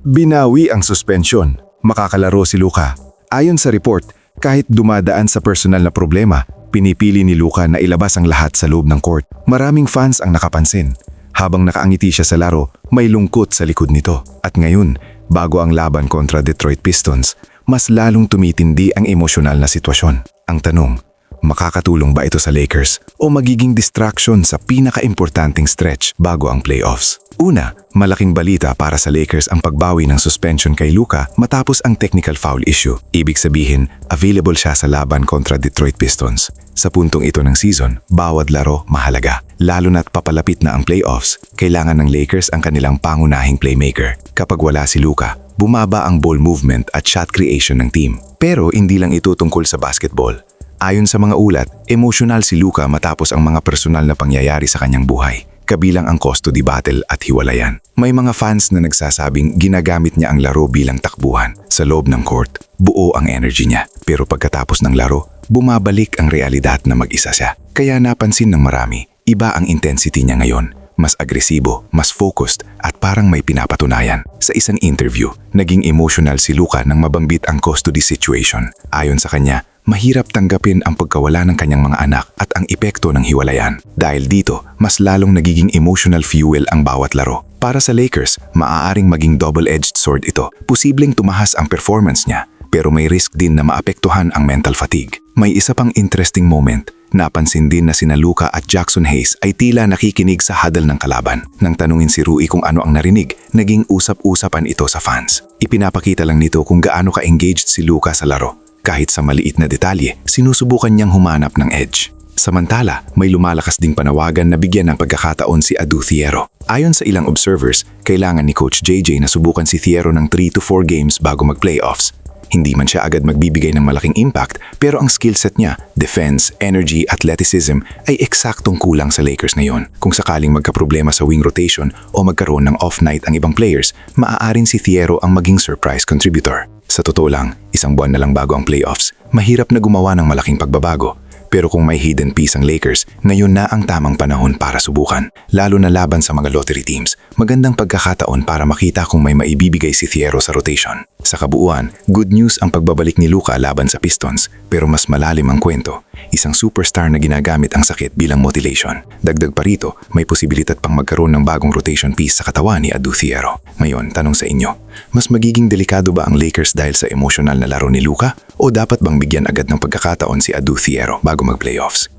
Binawi ang suspensyon. Makakalaro si Luka. Ayon sa report, kahit dumadaan sa personal na problema, pinipili ni Luka na ilabas ang lahat sa loob ng court. Maraming fans ang nakapansin. Habang nakaangiti siya sa laro, may lungkot sa likod nito. At ngayon, bago ang laban kontra Detroit Pistons, mas lalong tumitindi ang emosyonal na sitwasyon. Ang tanong, makakatulong ba ito sa Lakers o magiging distraction sa pinaka-importanting stretch bago ang playoffs? Una, malaking balita para sa Lakers ang pagbawi ng suspension kay Luka matapos ang technical foul issue. Ibig sabihin, available siya sa laban kontra Detroit Pistons. Sa puntong ito ng season, bawat laro mahalaga. Lalo na't papalapit na ang playoffs, kailangan ng Lakers ang kanilang pangunahing playmaker. Kapag wala si Luka, bumaba ang ball movement at shot creation ng team. Pero hindi lang ito tungkol sa basketball. Ayon sa mga ulat, emosyonal si Luka matapos ang mga personal na pangyayari sa kanyang buhay, kabilang ang custody battle at hiwalayan. May mga fans na nagsasabing ginagamit niya ang laro bilang takbuhan. Sa loob ng court, buo ang energy niya. Pero pagkatapos ng laro, bumabalik ang realidad na mag-isa siya. Kaya napansin ng marami, iba ang intensity niya ngayon. Mas agresibo, mas focused at parang may pinapatunayan. Sa isang interview, naging emotional si Luka nang mabambit ang custody situation. Ayon sa kanya, mahirap tanggapin ang pagkawala ng kanyang mga anak at ang epekto ng hiwalayan. Dahil dito, mas lalong nagiging emotional fuel ang bawat laro. Para sa Lakers, maaaring maging double-edged sword ito. Posibleng tumahas ang performance niya, pero may risk din na maapektuhan ang mental fatigue. May isa pang interesting moment. Napansin din na sina Luka at Jackson Hayes ay tila nakikinig sa huddle ng kalaban. Nang tanungin si Rui kung ano ang narinig, naging usap-usapan ito sa fans. Ipinapakita lang nito kung gaano ka-engaged si Luka sa laro. Kahit sa maliit na detalye, sinusubukan niyang humanap ng edge. Samantala, may lumalakas ding panawagan na bigyan ng pagkakataon si Adu Thiero. Ayon sa ilang observers, kailangan ni Coach JJ na subukan si Thiero ng 3 to 4 games bago mag-playoffs. Hindi man siya agad magbibigay ng malaking impact, pero ang skill set niya, defense, energy, athleticism ay eksaktong kulang sa Lakers ngayon. Kung sakaling magkaproblema sa wing rotation o magkaroon ng off night ang ibang players, maaaring si Thiero ang maging surprise contributor. Sa totoo lang, isang buwan na lang bago ang playoffs, mahirap na gumawa ng malaking pagbabago. Pero kung may hidden piece ang Lakers, ngayon na ang tamang panahon para subukan. Lalo na laban sa mga lottery teams, magandang pagkakataon para makita kung may maibibigay si Thiero sa rotation. Sa kabuuan, good news ang pagbabalik ni Luka laban sa Pistons, pero mas malalim ang kwento. Isang superstar na ginagamit ang sakit bilang motivation. Dagdag pa rito, may posibilidad pang magkaroon ng bagong rotation piece sa katawan ni Adu Thiero. Ngayon, tanong sa inyo, mas magiging delikado ba ang Lakers dahil sa emosyonal na laro ni Luka? O dapat bang bigyan agad ng pagkakataon si Adu Thiero bago mag-playoffs?